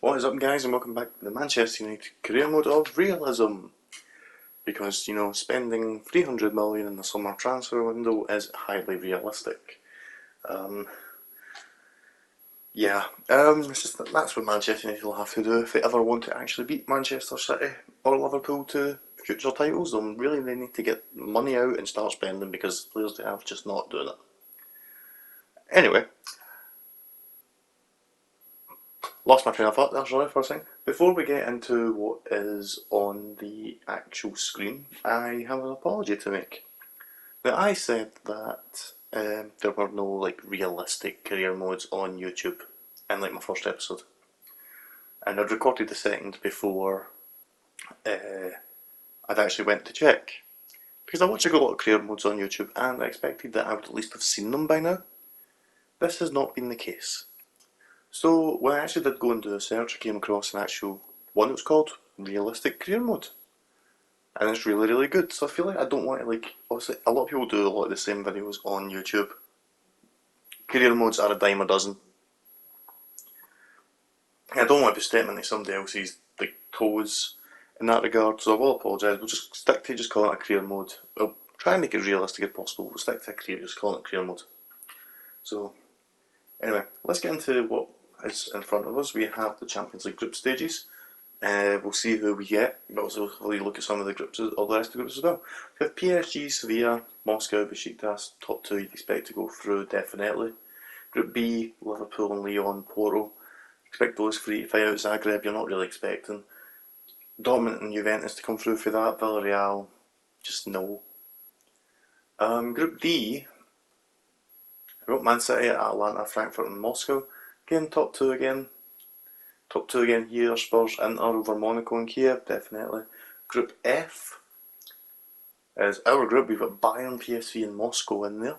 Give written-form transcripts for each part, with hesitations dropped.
What is up, guys, and welcome back to the Manchester United career mode of realism. Because, spending 300 million in the summer transfer window is highly realistic. It's just that's what Manchester United will have to do if they ever want to actually beat Manchester City or Liverpool to future titles. They need to get money out and start spending because the players they have just not doing it. Anyway, lost my train of thought there, sorry for a second. Before we get into what is on the actual screen, I have an apology to make. Now, I said that there were no realistic career modes on YouTube in my first episode, and I'd recorded the second before I'd actually went to check, because I watch a lot of career modes on YouTube, and I expected that I would at least have seen them by now. This has not been the case. So when I actually did go and do a search, I came across an actual one that was called Realistic Career Mode. And it's really, really good. So I feel like I don't want to, obviously, a lot of people do a lot of the same videos on YouTube. Career modes are a dime a dozen. I don't want to be stepping into somebody else's toes in that regard, so I will apologise. We'll just stick to just calling it a career mode. We'll try and make it as realistic as possible. We'll stick to a career, just calling it career mode. So, anyway, let's get into what is in front of us. We have the Champions League group stages. We'll see who we get, but also hopefully look at some of the groups, or the rest of the groups as well. We have PSG, Sevilla, Moscow, Besiktas, top two you'd expect to go through definitely. Group B, Liverpool and Lyon, Porto. Expect those three to fight out. Zagreb, you're not really expecting. Dortmund and Juventus to come through for that. Villarreal, just no. Group D, we've got Man City, Atalanta, Frankfurt and Moscow. Again, top two again. Top two again here, Spurs, Inter over Monaco and Kiev, definitely. Group F is our group. We've got Bayern, PSV and Moscow in there.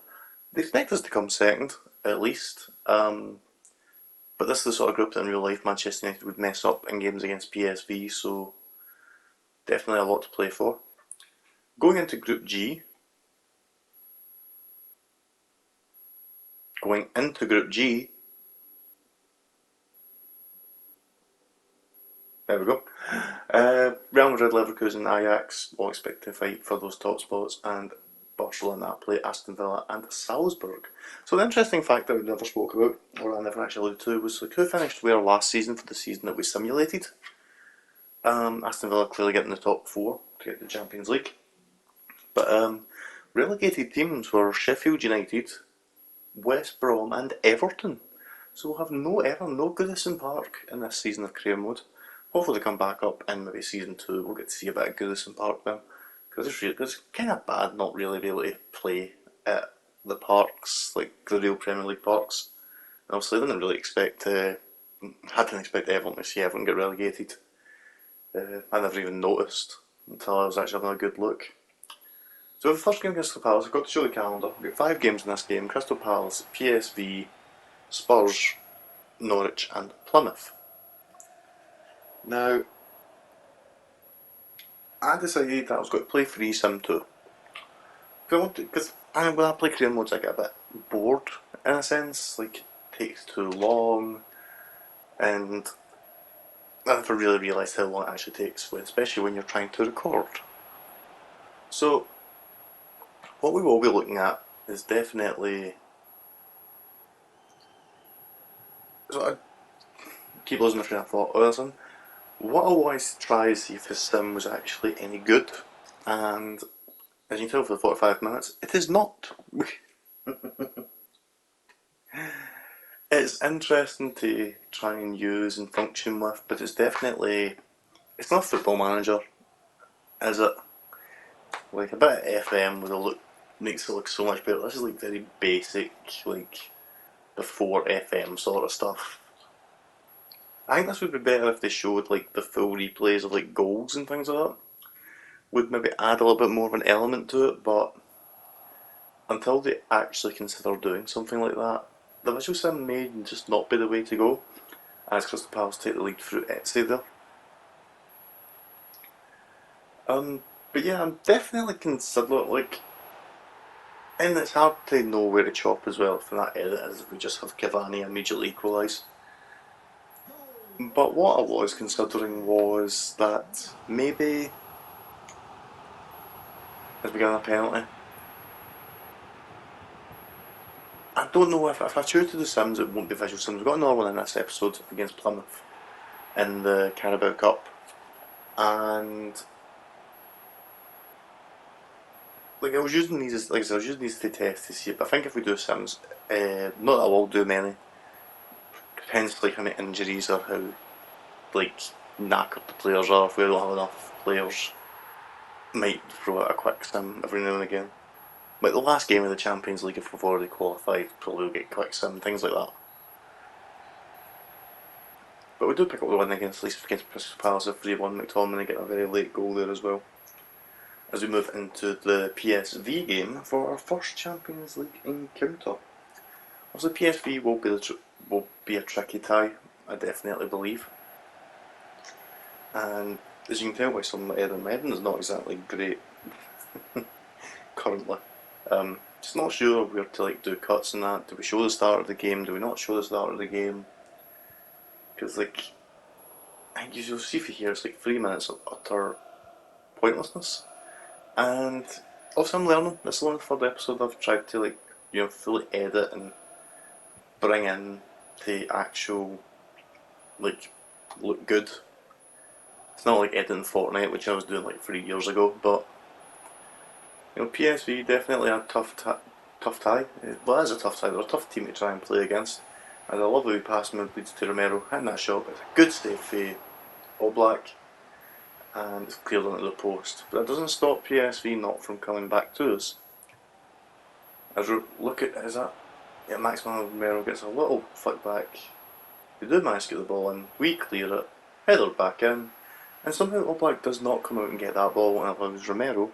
They expect us to come second, at least. But this is the sort of group that in real life Manchester United would mess up in games against PSV, so definitely a lot to play for. Going into Group G. There we go. Real Madrid, Leverkusen, Ajax all expect to fight for those top spots, and Barcelona, Napoli, Aston Villa and Salzburg. So the interesting fact that we never spoke about, or I never actually alluded to, was who finished where last season for the season that we simulated. Aston Villa clearly getting the top four to get the Champions League. But relegated teams were Sheffield United, West Brom and Everton. So we'll have no Goodison Park in this season of career mode. Hopefully they come back up in maybe season 2, we'll get to see a bit of Goodison Park then. Because it's kind of bad not really being able to play at the parks, like the real Premier League parks. And obviously I didn't really expect, hadn't expected Everton to see Everton get relegated. I never even noticed until I was actually having a good look. So the first game against Crystal Palace, I've got to show the calendar. We've got 5 games in this game: Crystal Palace, PSV, Spurs, Norwich and Plymouth. Now, I decided that I was going to play Free Sim 2. Because when I play career modes I get a bit bored in a sense, it takes too long, and I never really realised how long it actually takes, especially when you're trying to record. So, what we will be looking at is definitely... So I keep losing my train of thought. Listen, what I wanted to try is see if this sim was actually any good, and as you can tell for the 45 minutes, it is not. It's interesting to try and use and function with, but it's definitely... It's not Football Manager, is it? A bit of FM with a look makes it look so much better. This is very basic, before FM sort of stuff. I think this would be better if they showed the full replays of goals and things like that. Would maybe add a little bit more of an element to it, but until they actually consider doing something like that, the visual sim may just not be the way to go, as Crystal Palace take the lead through Etsy there. But yeah, I'm definitely considering, and it's hard to know where to chop as well from that edit, as we just have Cavani immediately equalise. But what I was considering was that maybe, as we get a penalty, I don't know if I choose to do Sims, it won't be visual Sims. We've got another one in this episode against Plymouth in the Carabao Cup, and like I was using these, like I said, I was using these to test to see it. But I think if we do Sims, not that I will do many, depends like how many injuries or how like knackered the players are. If we don't have enough players, might throw out a quick Sim every now and again. Like the last game of the Champions League, if we've already qualified, probably will get quick Sim, things like that. But we do pick up the win against Crystal Palace, a 3-1. McTominay getting a very late goal there as well. As we move into the PSV game for our first Champions League encounter. Also, PSV will be a tricky tie, I definitely believe. And as you can tell by some of Eden is not exactly great currently. Just not sure where to like do cuts and that. Do we show the start of the game? Do we not show the start of the game? Because like I think you'll see for here, it's like 3 minutes of utter pointlessness. And also I'm learning. This is only the third episode I've tried to like fully edit and bring in the actual like look good. It's not like editing Fortnite, which I was doing like 3 years ago, but PSV definitely a tough tie. Well, it is a tough tie. They're a tough team to try and play against. And I love the way pass move leads to Romero, hitting that shot. It's a good save for All Black, and it's cleared onto the post. But that doesn't stop PSV not from coming back to us. As we look at is that, yeah, Maximilian Romero gets a little flick back. They do manage to get the ball in. We clear it, header back in, and somehow All Black does not come out and get that ball, and it was Romero,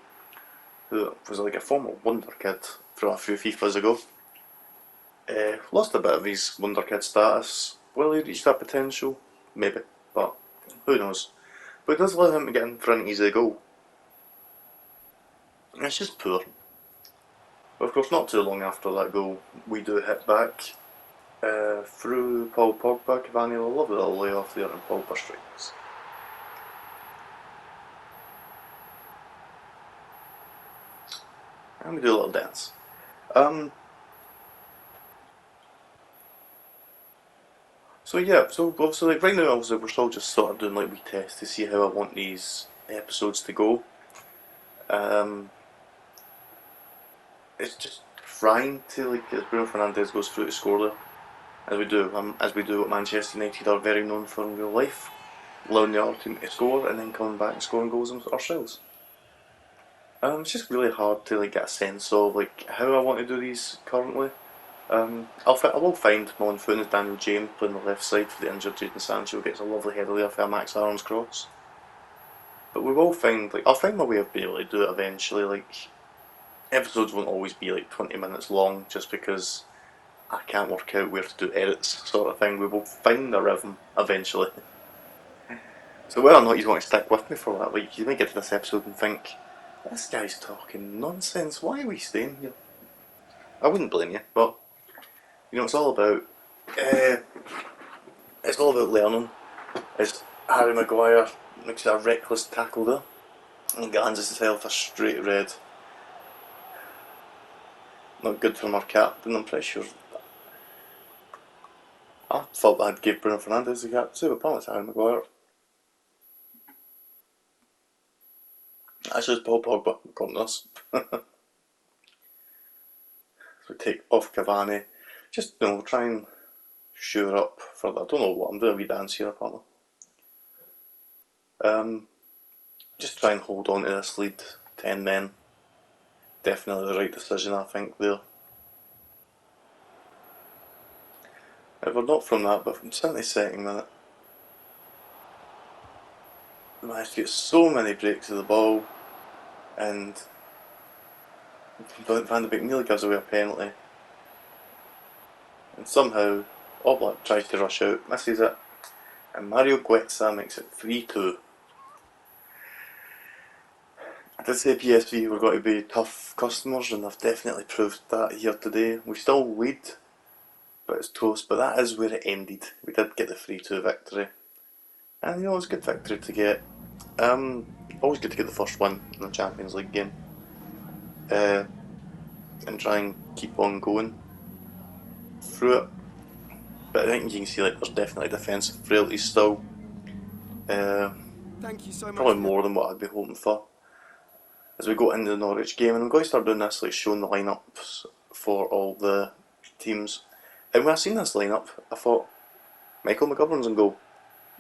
who was like a former wonder kid from a few FIFAs ago. Lost a bit of his wonder kid status. Will he reach that potential? Maybe, but who knows. But it does allow him to get in for an easy goal. And it's just poor. But of course, not too long after that goal, we do hit back through Paul Pogba. Cavani, a lovely little layoff there, and Pogba strikes. And we do a little dance. So yeah, so obviously like right now obviously we're still just sort of doing like wee tests to see how I want these episodes to go. Um, it's just trying to like as Bruno Fernandes goes through to score there, as we do what Manchester United are very known for in real life, allowing the other team to score and then coming back and scoring goals ourselves. It's just really hard to like get a sense of like how I want to do these currently. I will find my own foot as Daniel James playing the left side for the injured Jadon Sancho gets a lovely header there for a Max Aaron's cross. But we will find like I'll find my way of being able to do it eventually. Like episodes won't always be like 20 minutes long just because I can't work out where to do edits sort of thing. We will find a rhythm eventually. So whether or not you want to stick with me for that, like you might get to this episode and think, this guy's talking nonsense, why are we staying here? I wouldn't blame you, but it's all about learning. As Harry Maguire makes a reckless tackle there and lands himself a straight red. Not good for our captain, I'm pretty sure. I thought I'd give Bruno Fernandes the captain, but apparently it's Harry Maguire. Actually, it's Paul Pogba, according to us. So we take off Cavani. Just, try and shore up for that. I don't know what, I'm doing a wee dance here, apparently. Just try and hold on to this lead, 10 men. Definitely the right decision, I think, there. If we're not from that, but from 72nd minute, we managed to get so many breaks of the ball, and Van de Beek nearly gives away a penalty. And somehow, Oblak tries to rush out, misses it, and Mario Goetze makes it 3-2. I did say PSV were going to be tough customers, and they've definitely proved that here today. We still lead, but it's toast, but that is where it ended. We did get the 3-2 victory. And you know, it's a good victory to get. Always good to get the first win in the Champions League game. And try and keep on going through it. But I think you can see like there's definitely defensive frailties still. Thank you so much Probably for your. more than what I'd be hoping for. As we go into the Norwich game, and I'm going to start doing this, like showing the lineups for all the teams. And when I seen this lineup, I thought, Michael McGovern's in goal.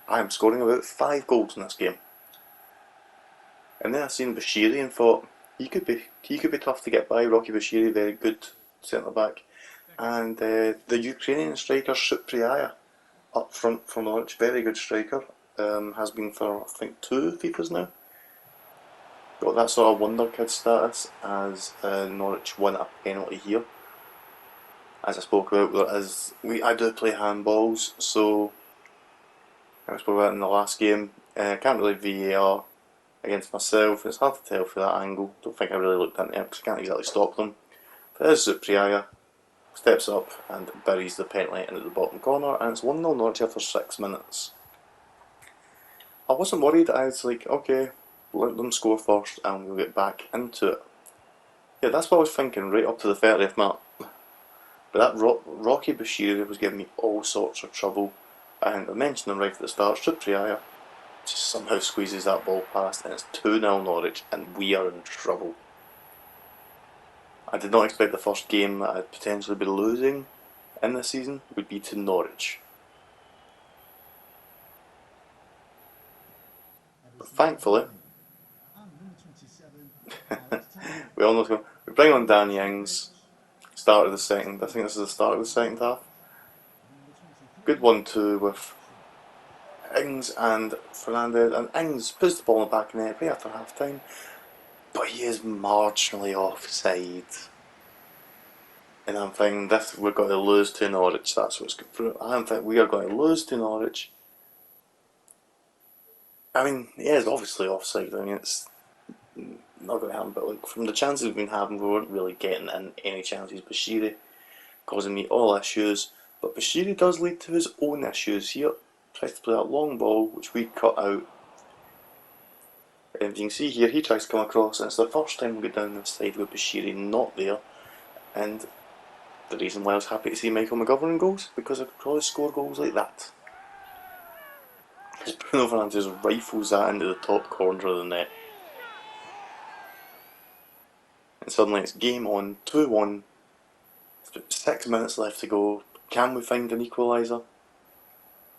I am scoring about 5 goals in this game. And then I seen Bashiri and thought, he could be tough to get by. Rocky Bashiri, very good centre back, and the Ukrainian striker Supriya up front for Norwich, very good striker. Has been for I think 2 FIFAs now. Got that sort of wonder kid status as Norwich won a penalty here. As I spoke about, I do play handballs, so I spoke about it in the last game. Can't really VAR against myself. It's hard to tell from that angle. Don't think I really looked into it because I can't exactly stop them. But there's Zupriya, steps up and buries the penalty into the bottom corner, and it's 1-0 Norwich after 6 minutes. I wasn't worried. I was like, okay, let them score first and we'll get back into it. Yeah, that's what I was thinking right up to the 30th minute. But that Rocky Bashiri was giving me all sorts of trouble. And I mentioned him right at the start, Supriya just somehow squeezes that ball past, and it's 2-0 Norwich, and we are in trouble. I did not expect the first game that I'd potentially be losing in this season would be to Norwich. But thankfully, we all know we bring on Danny Ings, start of the second, I think this is the start of the second half. Good 1-2 with Ings and Fernandez, and Ings puts the ball in the back of the net right after half time, but he is marginally offside. And I'm thinking this we're going to lose to Norwich. That's what's good for it. I'm thinking we are going to lose to Norwich. I mean, he is obviously offside. I mean, it's not going to happen. But like from the chances we've been having, we weren't really getting in any chances. Bashiri causing me all issues. But Bashiri does lead to his own issues. He tries to play that long ball, which we cut out. And you can see here, he tries to come across, and it's the first time we go down this side with Bashiri not there. And the reason why I was happy to see Michael McGovern in goals, because I could probably score goals like that. Because Bruno Fernandes rifles that into the top corner of the net. And suddenly it's game on, 2-1. There's about 6 minutes left to go. Can we find an equaliser?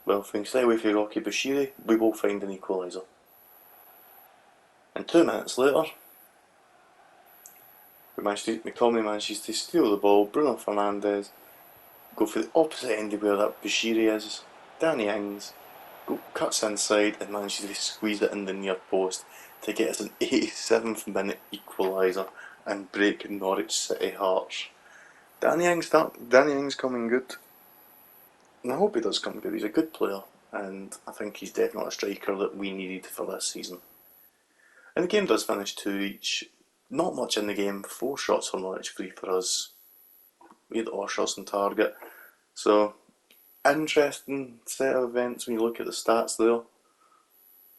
Well, if we can stay away from Rocky Bashiri, we will find an equaliser. And 2 minutes later, McTominay manages to steal the ball. Bruno Fernandes go for the opposite end of where that Bashiri is. Danny Ings cuts inside and manages to squeeze it in the near post to get us an 87th minute equaliser and break Norwich City hearts. Danny Ings coming good, and I hope he does come good. He's a good player, and I think he's definitely a striker that we needed for this season. And the game does finish 2 each. Not much in the game. 4 shots for Norwich, 3 for us. We had Oshos on target. So, interesting set of events when you look at the stats there.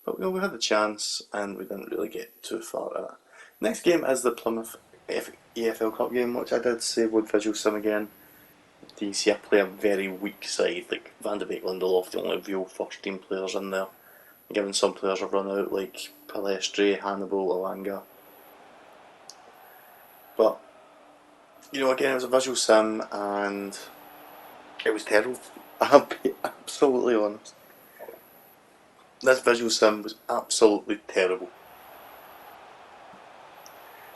But we had the chance and we didn't really get too far in it. Next game is the Plymouth EFL Cup game, which I did say would visual sim again. You see I play a very weak side, like Van de Beek, Lindelof, the only real first team players in there. Given some players have run out, like Palestre, Hannibal, Alanga. But, you know, again, it was a visual sim and it was terrible. I'll be absolutely honest. This visual sim was absolutely terrible.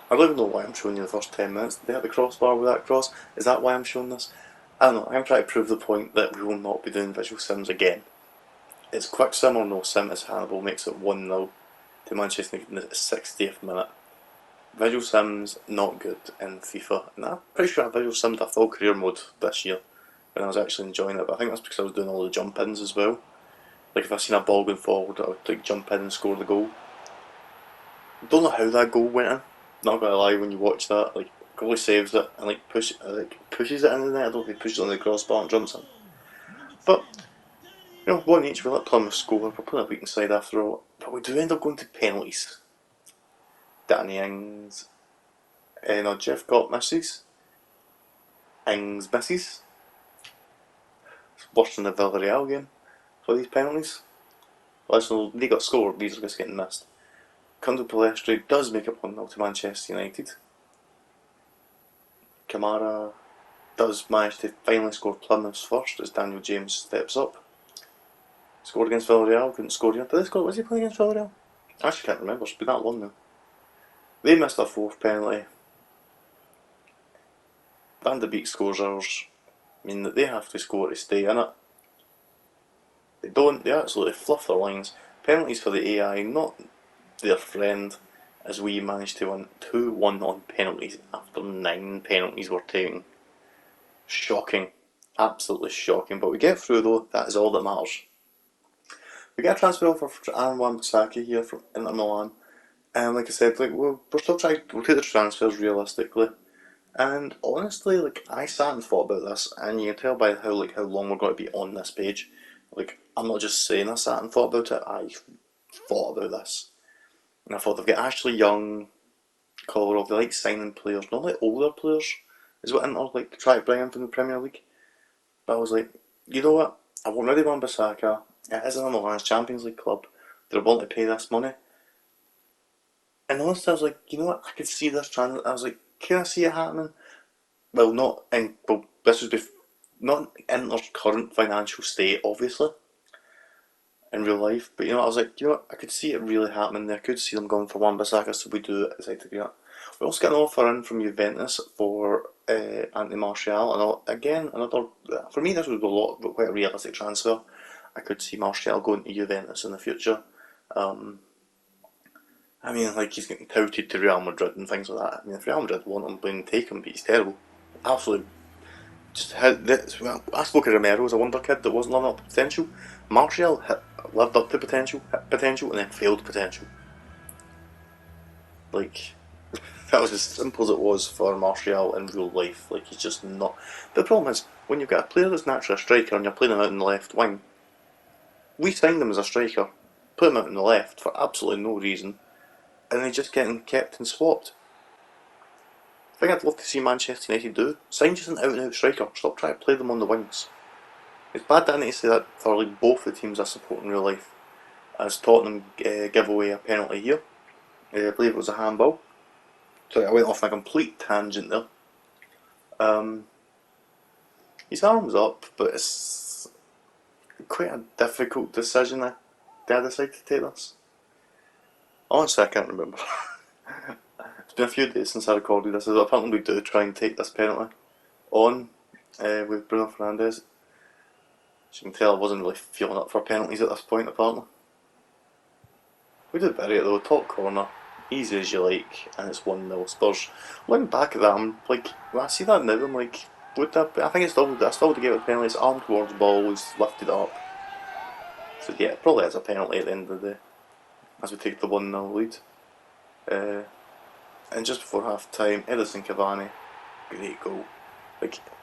I don't even know why I'm showing you the first 10 minutes. Did they hit the crossbar with that cross? Is that why I'm showing this? I don't know. I'm trying to prove the point that we will not be doing visual sims again. It's quick sim or no sim as Hannibal makes it 1-0 to Manchester United in the 60th minute. Visual sims not good in FIFA, and I'm pretty sure I visual simmed a full career mode this year when I was actually enjoying it, but I think that's because I was doing all the jump ins as well. Like if I seen a ball going forward, I would like jump in and score the goal. Don't know how that goal went in. Not gonna lie, when you watch that, like goalie saves it and like pushes it into the net. I don't think he pushes it on the crossbar and jumps in. But one each, we let Plymouth score, we're playing a weak side after all, but we do end up going to penalties. Danny Ings, no, Jeff Gott misses, Ings misses. It's worse than the Villarreal game for these penalties. Listen, they got scored, these are just getting missed. Kundo Palestri does make it 1-0 to Manchester United. Kamara does manage to finally score Plymouth's first as Daniel James steps up. Scored against Villarreal, couldn't score here. Did they score? Was he playing against Villarreal? I actually can't remember, it's been that long now. They missed their fourth penalty. Van de Beek scores ours. I mean, they have to score to stay in it. They don't, they absolutely fluff their lines. Penalties for the AI, not their friend, as we managed to win 2-1 on penalties after 9 penalties were taken. Shocking. Absolutely shocking. But we get through though, that is all that matters. We get a transfer offer for Aaron Wan-Bissaka here from Inter Milan. And like I said, we're still trying, we'll take the transfers realistically. And honestly, I sat and thought about this, and you can tell by how long we're going to be on this page. I'm not just saying I sat and thought about it, I thought about this. And I thought they've got Ashley Young, Kolarov, they like signing players, not like older players, is what Inter try to bring in from the Premier League. But I was like, you know what? I want rid of Wan-Bissaka. It is in Milan's Champions League club. They're willing to pay this money. And honestly, I was like, you know what? I could see this trend. I was like, can I see it happening? Well, this would be not Inter's current financial state, obviously, in real life. But I was like, you know what? I could see it really happening there. I could see them going for Wan-Bissaka, so we do it. We also get an offer in from Juventus for Anthony Martial, and again, another. For me, this was quite a realistic transfer. I could see Martial going to Juventus in the future. He's getting touted to Real Madrid and things like that. I mean, if Real Madrid want him, then take him, but he's terrible. Absolutely. I spoke of Romero as a wonder kid that wasn't living up to potential. Martial lived up to potential, hit potential, and then failed potential. That was as simple as it was for Martial in real life. He's just not. The problem is, when you've got a player that's naturally a striker and you're playing him out in the left wing, we signed him as a striker, put him out in the left for absolutely no reason, and he's just getting kept and swapped. The thing I'd love to see Manchester United do, sign just an out and out striker, stop trying to play them on the wings. It's bad that I need to say that for both the teams I support in real life, as Tottenham give away a penalty here. I believe it was a handball. Sorry, I went off on a complete tangent there. His arm's up, but it's quite a difficult decision. Did I decide to take this? Honestly, I can't remember. It's been a few days since I recorded this. Apparently, we do try and take this penalty on with Bruno Fernandes. As you can tell, I wasn't really feeling up for penalties at this point, apparently. We did bury it though, top corner, easy as you like, and it's 1-0 Spurs. Looking back at that, when I see that now, I'm like, I think I still would have given it a penalty. It's arm towards the ball, he's lifted it up. So yeah, it probably is a penalty at the end of the day, as we take the 1-0 lead. And just before half time, Edison Cavani, great goal.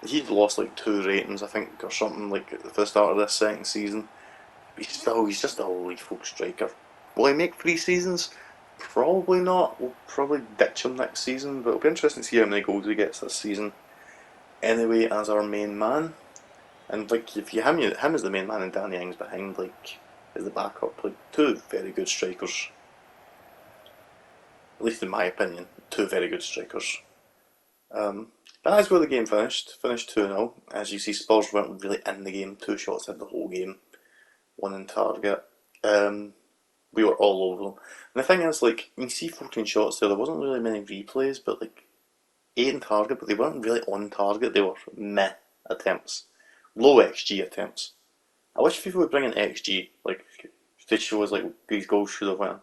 He'd lost 2 ratings, I think, or something, at the start of this second season. But he's just a lethal striker. Will he make 3 seasons? Probably not. We'll probably ditch him next season, but it'll be interesting to see how many goals he gets this season. Anyway, as our main man, and if you him as the main man and Danny Ings behind, as the backup, 2 very good strikers. At least in my opinion, 2 very good strikers. That's where the game finished. Finished 2-0. As you see, Spurs weren't really in the game. 2 shots in the whole game. 1 in target. We were all over them. And the thing is, you see 14 shots there wasn't really many replays, but 8 in target, but they weren't really on target. They were meh attempts. Low XG attempts. I wish FIFA would bring in XG, to show us these goals should have went.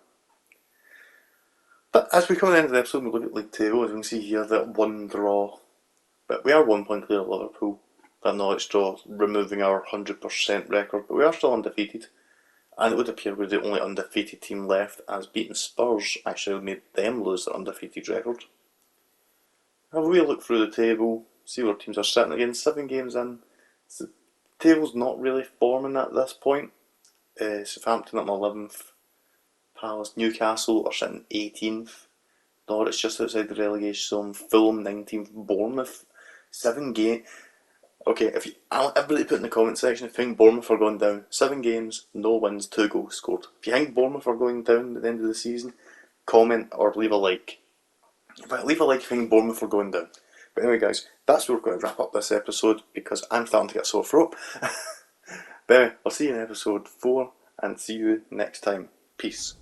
But as we come to the end of the episode and we look at league table, as we can see here, that 1 draw. But we are 1 point clear of Liverpool. That knowledge draw, removing our 100% record, but we are still undefeated. And it would appear we're the only undefeated team left, as beating Spurs actually made them lose their undefeated record. Have a wee look through the table, see where teams are sitting again. 7 games in. Table's not really forming at this point. Southampton at 11th, Palace, Newcastle are sitting 18th. Norwich just outside the relegation zone. Fulham 19th. Bournemouth 7 game. Okay, if you, everybody put in the comment section if you think Bournemouth are going down. 7 games, no wins, 2 goals scored. If you think Bournemouth are going down at the end of the season, comment or leave a like. But leave a like if you think Bournemouth are going down. But anyway, guys, that's where we're going to wrap up this episode because I'm starting to get a sore throat. But anyway, I'll see you in episode 4 and see you next time. Peace.